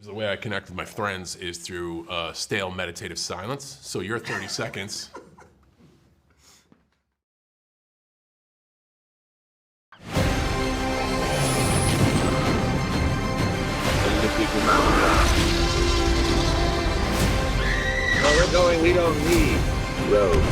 The way I connect with my friends is through stale meditative silence. So your 30 seconds. Where we're going, we don't need roads.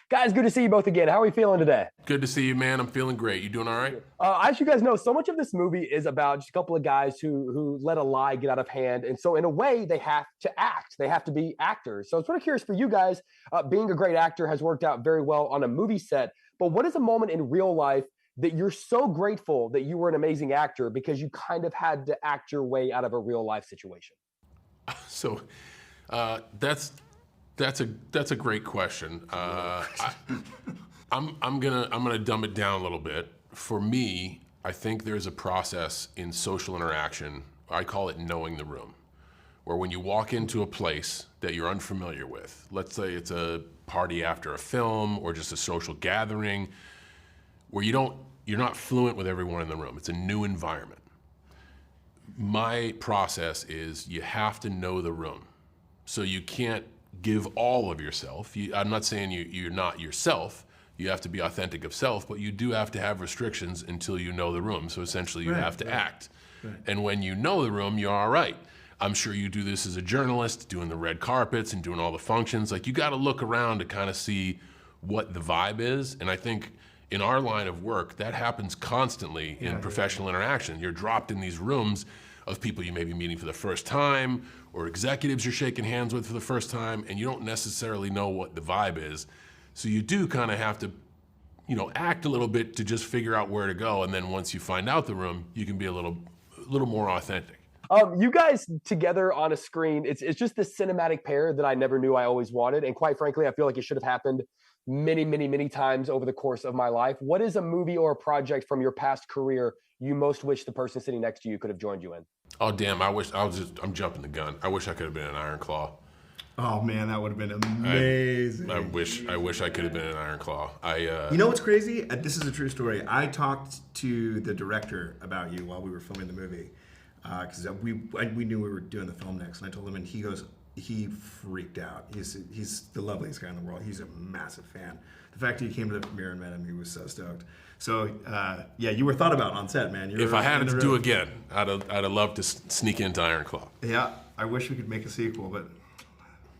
Guys, good to see you both again. How are we feeling today? Good to see you, man. I'm feeling great. You doing all right? As you guys know, so much of this movie is about just a couple of guys who let a lie get out of hand. And so in a way, they have to act. They have to be actors. So I'm sort of curious for you guys, being a great actor has worked out very well on a movie set. But what is a moment in real life that you're so grateful that you were an amazing actor because you kind of had to act your way out of a real life situation? So that's a great question. I'm gonna dumb it down a little bit. For me, I think there's a process in social interaction. I call it knowing the room, where when you walk into a place that you're unfamiliar with, let's say it's a party after a film or just a social gathering, where you're not fluent with everyone in the room. It's a new environment. My process is you have to know the room, so you can't give all of yourself. I'm not saying you're not yourself. You have to be authentic of self, but you do have to have restrictions until you know the room. So essentially you have to act. Right. And when you know the room, you're all right. I'm sure you do this as a journalist, doing the red carpets and doing all the functions. Like, you got to look around to kind of see what the vibe is. And I think in our line of work, that happens constantly in professional interaction. You're dropped in these rooms of people you may be meeting for the first time, or executives you're shaking hands with for the first time, and you don't necessarily know what the vibe is. So you do kind of have to, act a little bit to just figure out where to go, and then once you find out the room, you can be a little more authentic. You guys together on a screen, it's just this cinematic pair that I never knew I always wanted, and quite frankly, I feel like it should have happened many, many, many times over the course of my life. What is a movie or a project from your past career you most wish the person sitting next to you could have joined you in? Oh, damn, I'm jumping the gun. I wish I could have been an Ironclaw. Oh man, that would have been amazing. I wish I could have been an Ironclaw. You know what's crazy? This is a true story. I talked to the director about you while we were filming the movie, because we knew we were doing the film next, and I told him, and he freaked out. He's the loveliest guy in the world. He's a massive fan. The fact that you came to the premiere and met him, he was so stoked. So yeah, you were thought about on set, man. If I had it to do again, I'd have loved to sneak into Ironclaw. Yeah, I wish we could make a sequel, but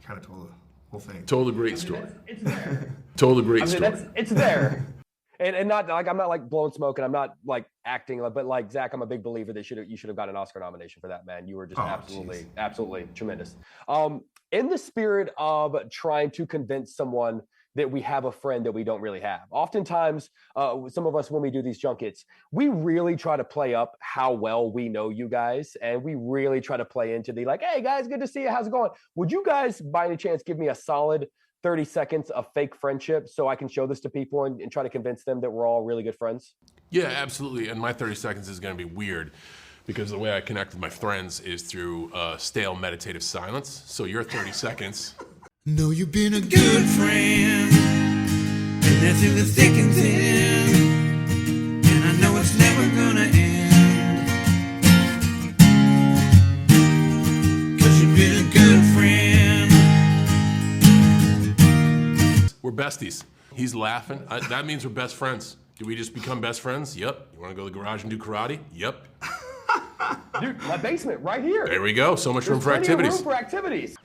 kind of told the whole thing. Told a great story. It's there. Told a great story. It's there. And not like, I'm not like blowing smoke, and I'm not like acting, but like Zach, I'm a big believer that you should have got an Oscar nomination for that, man. You were just absolutely tremendous. In the spirit of trying to convince someone that we have a friend that we don't really have. Oftentimes, some of us, when we do these junkets, we really try to play up how well we know you guys, and we really try to play into the like, hey guys, good to see you, how's it going? Would you guys, by any chance, give me a solid 30 seconds of fake friendship so I can show this to people and try to convince them that we're all really good friends? Yeah, absolutely. And my 30 seconds is going to be weird, because the way I connect with my friends is through stale meditative silence. So your 30 seconds. Know you've been a good friend, and that's in the thick and thin, and I know it's never gonna end, 'cause you've been a good friend. We're besties. He's laughing. That means we're best friends. Do we just become best friends? Yep. You want to go to the garage and do karate? Yep. Dude, my basement right here. There we go. So much room for There's plenty activities. of room for activities.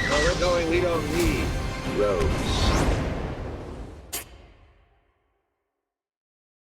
Where we're going, we don't need roads.